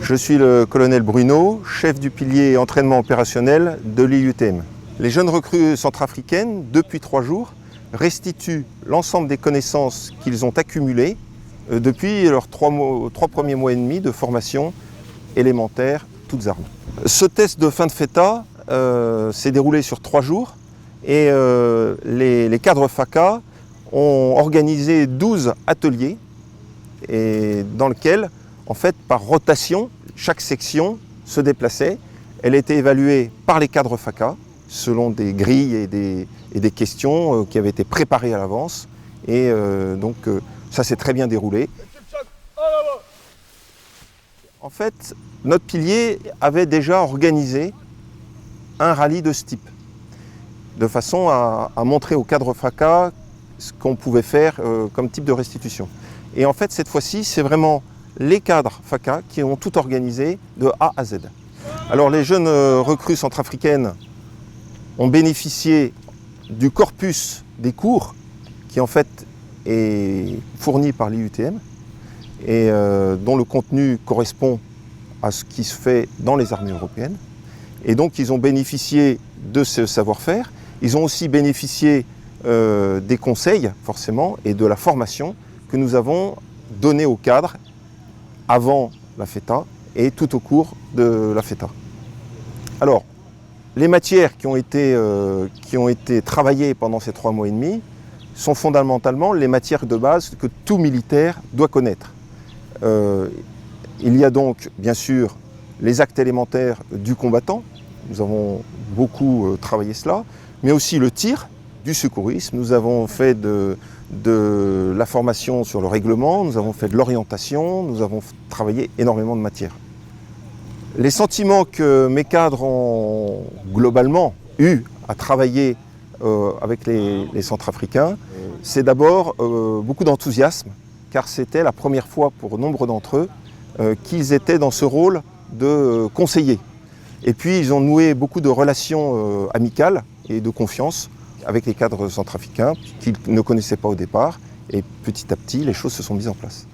Je suis le colonel Bruno, chef du pilier entraînement opérationnel de l'IUTM. Les jeunes recrues centrafricaines, depuis 3 jours, restituent l'ensemble des connaissances qu'ils ont accumulées depuis leurs 3 premiers mois et demi de formation élémentaire, toutes armes. Ce test de fin de FETA s'est déroulé sur 3 jours et les cadres FACA ont organisé 12 ateliers et dans lesquels, en fait, par rotation, chaque section se déplaçait. Elle était évaluée par les cadres FACA selon des grilles et des questions qui avaient été préparées à l'avance. Et donc ça s'est très bien déroulé. En fait, notre pilier avait déjà organisé un rallye de ce type, de façon à montrer aux cadres FACA ce qu'on pouvait faire comme type de restitution. Et en fait, cette fois-ci, c'est vraiment les cadres FACA qui ont tout organisé de A à Z. Alors les jeunes recrues centrafricaines ont bénéficié du corpus des cours qui en fait est fourni par l'IUTM et dont le contenu correspond à ce qui se fait dans les armées européennes. Et donc ils ont bénéficié de ce savoir-faire. Ils ont aussi bénéficié des conseils forcément et de la formation que nous avons donnée aux cadres avant la FETA et tout au cours de la FETA. Alors, les matières qui ont été travaillées pendant ces 3 mois et demi sont fondamentalement les matières de base que tout militaire doit connaître. Il y a donc, bien sûr, les actes élémentaires du combattant. Nous avons beaucoup travaillé cela, mais aussi le tir, du secourisme. Nous avons fait de la formation sur le règlement, nous avons fait de l'orientation, nous avons travaillé énormément de matières. Les sentiments que mes cadres ont globalement eu à travailler avec les Centrafricains, c'est d'abord beaucoup d'enthousiasme, car c'était la première fois pour nombre d'entre eux qu'ils étaient dans ce rôle de conseiller. Et puis ils ont noué beaucoup de relations amicales et de confiance avec les cadres centrafricains qu'ils ne connaissaient pas au départ. Et petit à petit, les choses se sont mises en place.